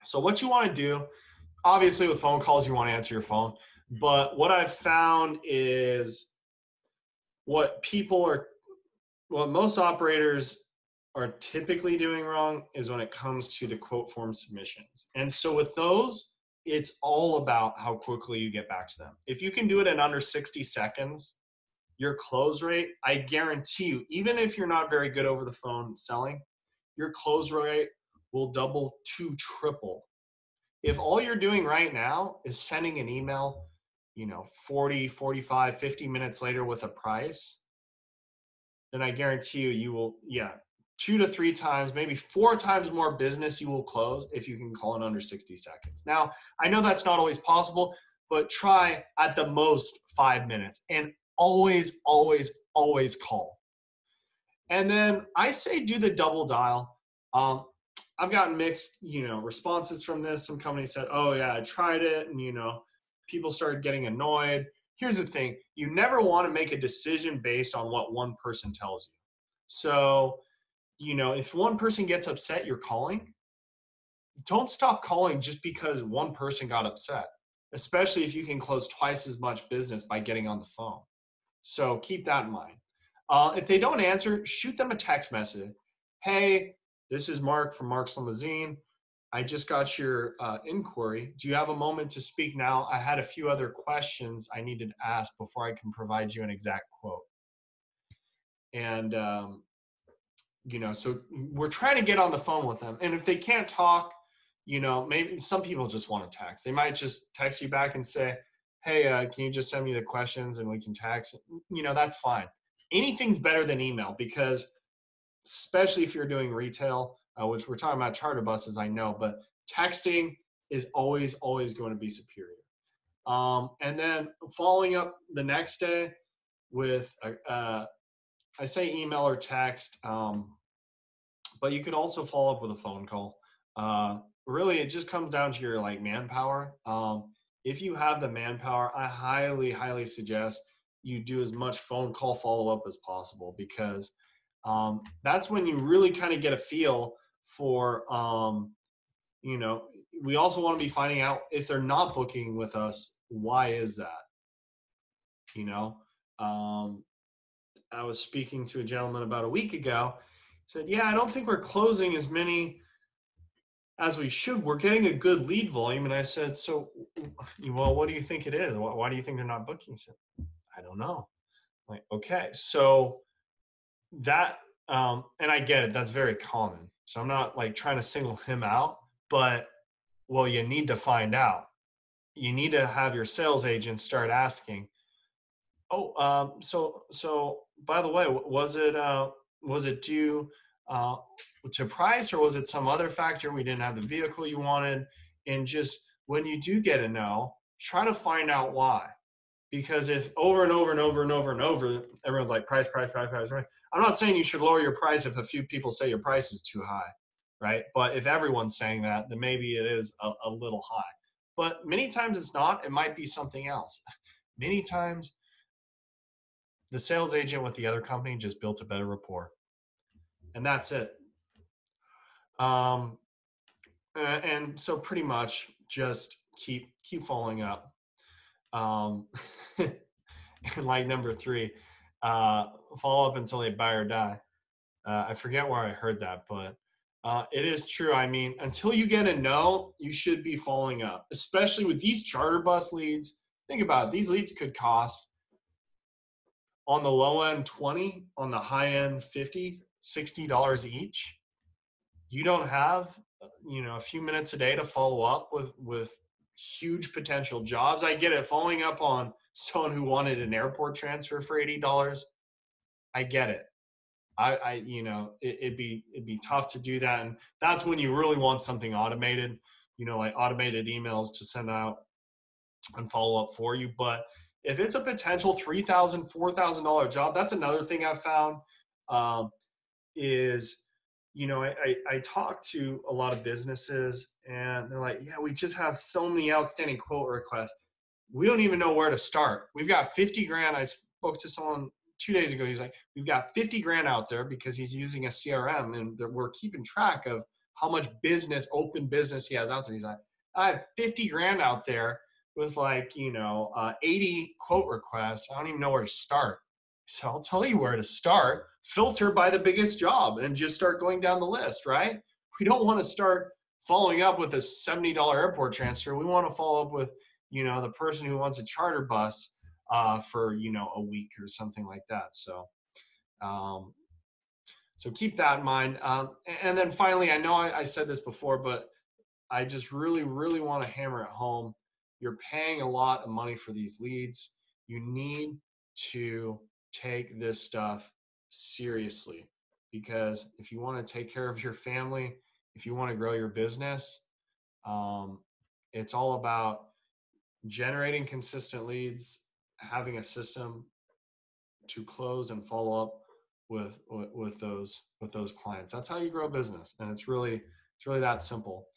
So what you want to do, obviously with phone calls, you want to answer your phone. But what I've found is what most operators are typically doing wrong is when it comes to the quote form submissions. And so with those, it's all about how quickly you get back to them. If you can do it in under 60 seconds, your close rate, I guarantee you, even if you're not very good over the phone selling, your close rate will double to triple. If all you're doing right now is sending an email, 40, 45, 50 minutes later with a price, then I guarantee you will, 2 to 3 times, maybe 4 times more business you will close if you can call in under 60 seconds. Now, I know that's not always possible, but try at the most 5 minutes and always, always, always call. And then I say do the double dial. I've gotten mixed, responses from this. Some companies said, oh yeah, I tried it. And, people started getting annoyed. Here's the thing. You never want to make a decision based on what one person tells you. So, if one person gets upset, you're calling. Don't stop calling just because one person got upset, especially if you can close twice as much business by getting on the phone. So keep that in mind. If they don't answer, shoot them a text message. Hey, this is Mark from Mark's Limousine. I just got your inquiry. Do you have a moment to speak now? I had a few other questions I needed to ask before I can provide you an exact quote. And, so we're trying to get on the phone with them. And if they can't talk, maybe some people just want to text. They might just text you back and say, hey, can you just send me the questions and we can text? That's fine. Anything's better than email because especially if you're doing retail, which we're talking about charter buses, I know, but texting is always, always going to be superior. And then following up the next day with, I say email or text, but you could also follow up with a phone call. Really, it just comes down to your manpower. If you have the manpower, I highly, highly suggest you do as much phone call follow-up as possible because that's when you really kind of get a feel for, we also want to be finding out if they're not booking with us, why is that? I was speaking to a gentleman about a week ago. He said, yeah, I don't think we're closing as many as we should. We're getting a good lead volume. And I said, so, well, what do you think it is? Why do you think they're not booking? He said, I don't know. Okay. So that, and I get it. That's very common. So I'm not trying to single him out, but you need to find out. You need to have your sales agent start asking, so by the way, was it due to price or was it some other factor? We didn't have the vehicle you wanted. And just when you do get a no, try to find out why. Because if over and over and over and over and over, everyone's like price, right? I'm not saying you should lower your price if a few people say your price is too high, right? But if everyone's saying that, then maybe it is a little high. But many times it's not. It might be something else. Many times the sales agent with the other company just built a better rapport. And that's it. And so pretty much just keep following up. And number 3, follow up until they buy or die. I forget where I heard that, but it is true. I mean, until you get a no, you should be following up, especially with these charter bus leads. Think about it. These leads could cost on the low end $20, on the high end $50, $60 each. You don't have, a few minutes a day to follow up with huge potential jobs. I get it. Following up on someone who wanted an airport transfer for $80, I get it. It'd be tough to do that. And that's when you really want something automated, like automated emails to send out and follow up for you. But if it's a potential $3,000, $4,000 job, that's another thing I've found is, I talk to a lot of businesses and they're like, yeah, we just have so many outstanding quote requests. We don't even know where to start. We've got 50 grand. I spoke to someone 2 days ago. He's like, we've got 50 grand out there because he's using a CRM and we're keeping track of how much business, open business he has out there. He's like, I have 50 grand out there with like, 80 quote requests. I don't even know where to start. So I'll tell you where to start. Filter by the biggest job and just start going down the list, right? We don't want to start following up with a $70 airport transfer. We want to follow up with, the person who wants a charter bus for, a week or something like that. Um, so keep that in mind. And then finally, I know I said this before, but I just really, really want to hammer it home. You're paying a lot of money for these leads. You need to take this stuff seriously, because if you want to take care of your family, if you want to grow your business, it's all about generating consistent leads, having a system to close and follow up with those clients. That's how you grow business, and it's really that simple.